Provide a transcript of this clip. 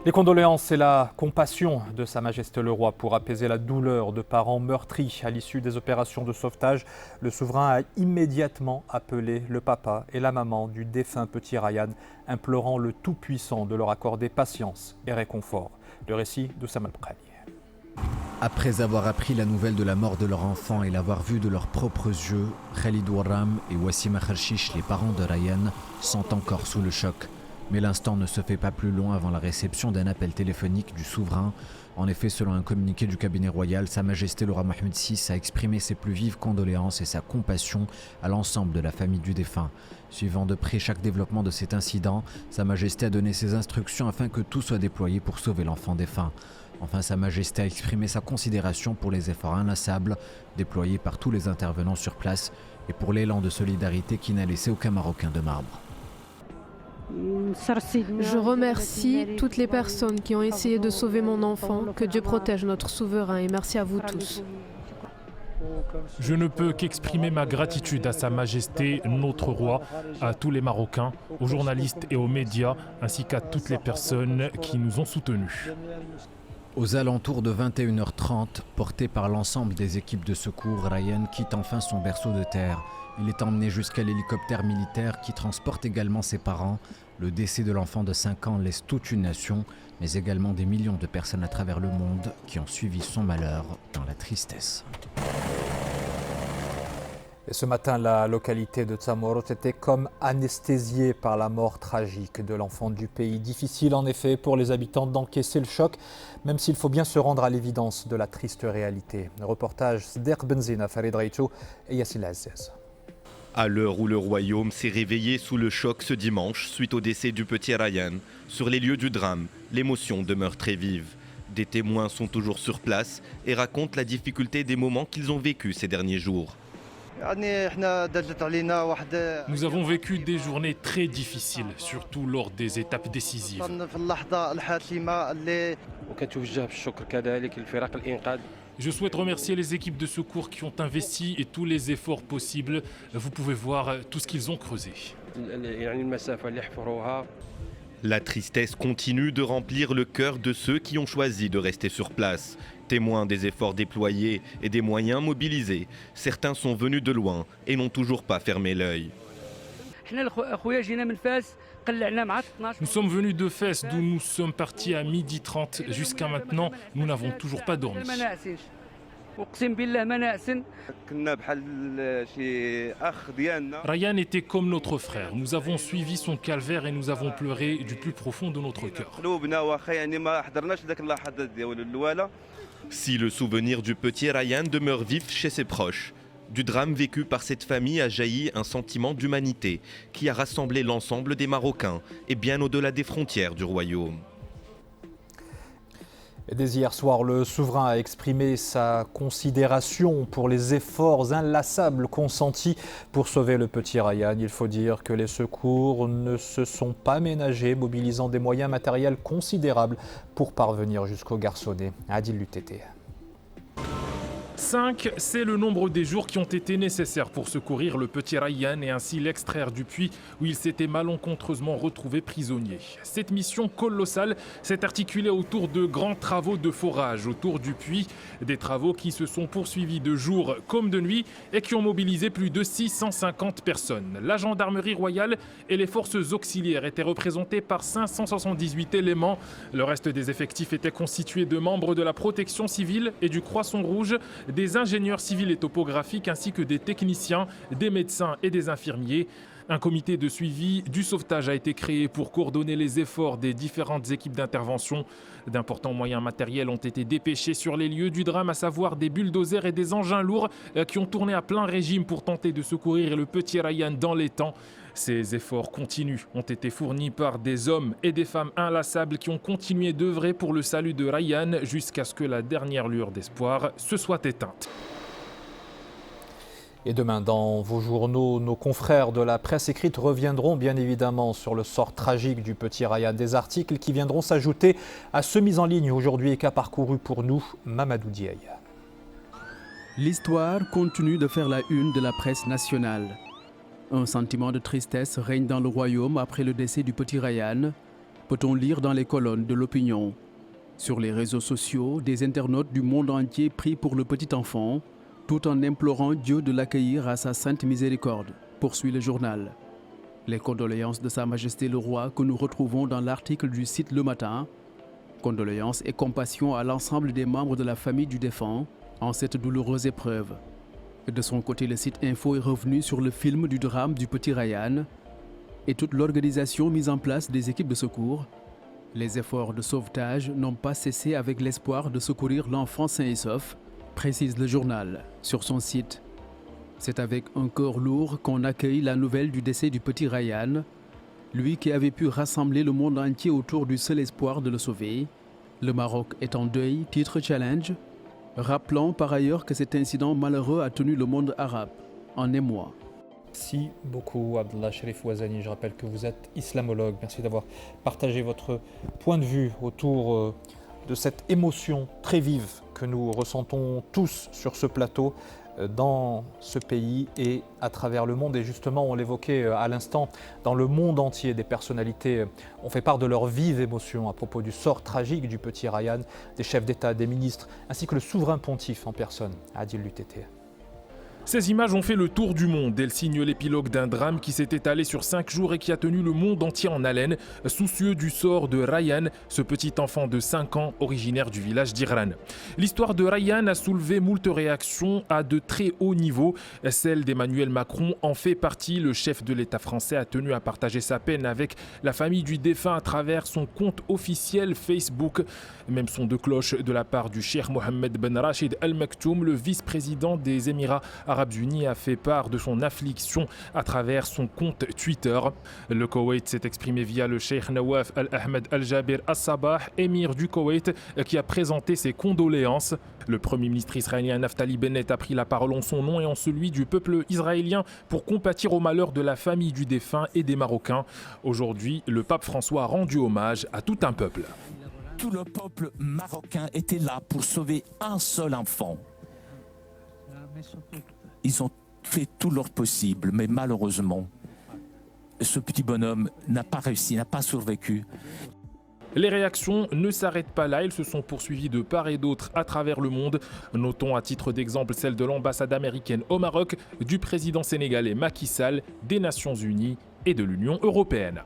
Les condoléances et la compassion de Sa Majesté le Roi pour apaiser la douleur de parents meurtris à l'issue des opérations de sauvetage. Le souverain a immédiatement appelé le papa et la maman du défunt petit Ryan, implorant le Tout-Puissant de leur accorder patience et réconfort. Le récit de Samuel Prani. Après avoir appris la nouvelle de la mort de leur enfant et l'avoir vu de leurs propres yeux, Khalid Warram et Wassim Kharshish, les parents de Ryan, sont encore sous le choc. Mais l'instant ne se fait pas plus long avant la réception d'un appel téléphonique du souverain. En effet, selon un communiqué du cabinet royal, Sa Majesté le roi Mohammed VI a exprimé ses plus vives condoléances et sa compassion à l'ensemble de la famille du défunt. Suivant de près chaque développement de cet incident, Sa Majesté a donné ses instructions afin que tout soit déployé pour sauver l'enfant défunt. Enfin, Sa Majesté a exprimé sa considération pour les efforts inlassables déployés par tous les intervenants sur place et pour l'élan de solidarité qui n'a laissé aucun Marocain de marbre. Je remercie toutes les personnes qui ont essayé de sauver mon enfant. Que Dieu protège notre souverain et merci à vous tous. Je ne peux qu'exprimer ma gratitude à Sa Majesté, notre roi, à tous les Marocains, aux journalistes et aux médias, ainsi qu'à toutes les personnes qui nous ont soutenus. Aux alentours de 21h30, porté par l'ensemble des équipes de secours, Ryan quitte enfin son berceau de terre. Il est emmené jusqu'à l'hélicoptère militaire qui transporte également ses parents. Le décès de l'enfant de 5 ans laisse toute une nation, mais également des millions de personnes à travers le monde qui ont suivi son malheur dans la tristesse. Et ce matin, la localité de Tsamorot était comme anesthésiée par la mort tragique de l'enfant du pays. Difficile en effet pour les habitants d'encaisser le choc, même s'il faut bien se rendre à l'évidence de la triste réalité. Reportage Sderk Benzina, Farid Reicho et Yassine Aziz. À l'heure où le royaume s'est réveillé sous le choc ce dimanche suite au décès du petit Ryan, sur les lieux du drame, l'émotion demeure très vive. Des témoins sont toujours sur place et racontent la difficulté des moments qu'ils ont vécus ces derniers jours. Nous avons vécu des journées très difficiles, surtout lors des étapes décisives. Je souhaite remercier les équipes de secours qui ont investi et tous les efforts possibles. Vous pouvez voir tout ce qu'ils ont creusé. La tristesse continue de remplir le cœur de ceux qui ont choisi de rester sur place. Témoins des efforts déployés et des moyens mobilisés, certains sont venus de loin et n'ont toujours pas fermé l'œil. Nous sommes venus de Fès, d'où nous sommes partis à 12h30. Jusqu'à maintenant, nous n'avons toujours pas dormi. Ryan était comme notre frère. Nous avons suivi son calvaire et nous avons pleuré du plus profond de notre cœur. Si le souvenir du petit Ryan demeure vif chez ses proches, du drame vécu par cette famille a jailli un sentiment d'humanité qui a rassemblé l'ensemble des Marocains et bien au-delà des frontières du royaume. Et dès hier soir, le souverain a exprimé sa considération pour les efforts inlassables consentis pour sauver le petit Ryan. Il faut dire que les secours ne se sont pas ménagés, mobilisant des moyens matériels considérables pour parvenir jusqu'au garçonnet. Adil Lutété. 5, c'est le nombre des jours qui ont été nécessaires pour secourir le petit Ryan et ainsi l'extraire du puits où il s'était malencontreusement retrouvé prisonnier. Cette mission colossale s'est articulée autour de grands travaux de forage autour du puits, des travaux qui se sont poursuivis de jour comme de nuit et qui ont mobilisé plus de 650 personnes. La gendarmerie royale et les forces auxiliaires étaient représentées par 578 éléments. Le reste des effectifs était constitué de membres de la protection civile et du Croissant Rouge, des ingénieurs civils et topographiques ainsi que des techniciens, des médecins et des infirmiers. Un comité de suivi du sauvetage a été créé pour coordonner les efforts des différentes équipes d'intervention. D'importants moyens matériels ont été dépêchés sur les lieux du drame, à savoir des bulldozers et des engins lourds qui ont tourné à plein régime pour tenter de secourir le petit Ryan dans les temps. Ces efforts continus ont été fournis par des hommes et des femmes inlassables qui ont continué d'œuvrer pour le salut de Ryan jusqu'à ce que la dernière lueur d'espoir se soit éteinte. Et demain, dans vos journaux, nos confrères de la presse écrite reviendront bien évidemment sur le sort tragique du petit Ryan. Des articles qui viendront s'ajouter à ceux mis en ligne aujourd'hui et qu'a parcouru pour nous Mamadou Diaye. L'histoire continue de faire la une de la presse nationale. Un sentiment de tristesse règne dans le royaume après le décès du petit Ryan. peut-on lire dans les colonnes de l'opinion. Sur les réseaux sociaux, des internautes du monde entier prient pour le petit enfant, tout en implorant Dieu de l'accueillir à sa sainte miséricorde, poursuit le journal. Les condoléances de Sa Majesté le Roi que nous retrouvons dans l'article du site Le Matin. Condoléances et compassion à l'ensemble des membres de la famille du défunt en cette douloureuse épreuve. De son côté, le site Info est revenu sur le film du drame du petit Ryan et toute l'organisation mise en place des équipes de secours. Les efforts de sauvetage n'ont pas cessé avec l'espoir de secourir l'enfant sain et sauf, précise le journal sur son site. C'est avec un cœur lourd qu'on accueille la nouvelle du décès du petit Ryan, lui qui avait pu rassembler le monde entier autour du seul espoir de le sauver. Le Maroc est en deuil, titre Challenge. Rappelons par ailleurs que cet incident malheureux a tenu le monde arabe en émoi. Merci beaucoup Abdallah Cherif Ouazani. Je rappelle que vous êtes islamologue. Merci d'avoir partagé votre point de vue autour de cette émotion très vive que nous ressentons tous sur ce plateau dans ce pays et à travers le monde. Et justement, on l'évoquait à l'instant, dans le monde entier, des personnalités ont fait part de leur vive émotion à propos du sort tragique du petit Ryan, des chefs d'État, des ministres, ainsi que le souverain pontife en personne, Adil Lutété. Ces images ont fait le tour du monde. Elles signent l'épilogue d'un drame qui s'est étalé sur 5 jours et qui a tenu le monde entier en haleine, soucieux du sort de Ryan, ce petit enfant de 5 ans originaire du village d'Iran. L'histoire de Ryan a soulevé moult réactions à de très haut niveau. Celle d'Emmanuel Macron en fait partie. Le chef de l'État français a tenu à partager sa peine avec la famille du défunt à travers son compte officiel Facebook. Même son de cloche de la part du cheikh Mohammed Ben Rachid Al Maktoum, le vice-président des Émirats Arabes Unis, a fait part de son affliction à travers son compte Twitter. Le Koweït s'est exprimé via le cheikh Nawaf Al-Ahmed Al-Jabir As-Sabah, émir du Koweït, qui a présenté ses condoléances. Le premier ministre israélien Naftali Bennett a pris la parole en son nom et en celui du peuple israélien pour compatir au malheur de la famille du défunt et des Marocains. Aujourd'hui, le pape François a rendu hommage à tout un peuple. Tout le peuple marocain était là pour sauver un seul enfant. Ils ont fait tout leur possible, mais malheureusement, ce petit bonhomme n'a pas réussi, n'a pas survécu. Les réactions ne s'arrêtent pas là, elles se sont poursuivies de part et d'autre à travers le monde. Notons à titre d'exemple celle de l'ambassade américaine au Maroc, du président sénégalais Macky Sall, des Nations Unies et de l'Union européenne.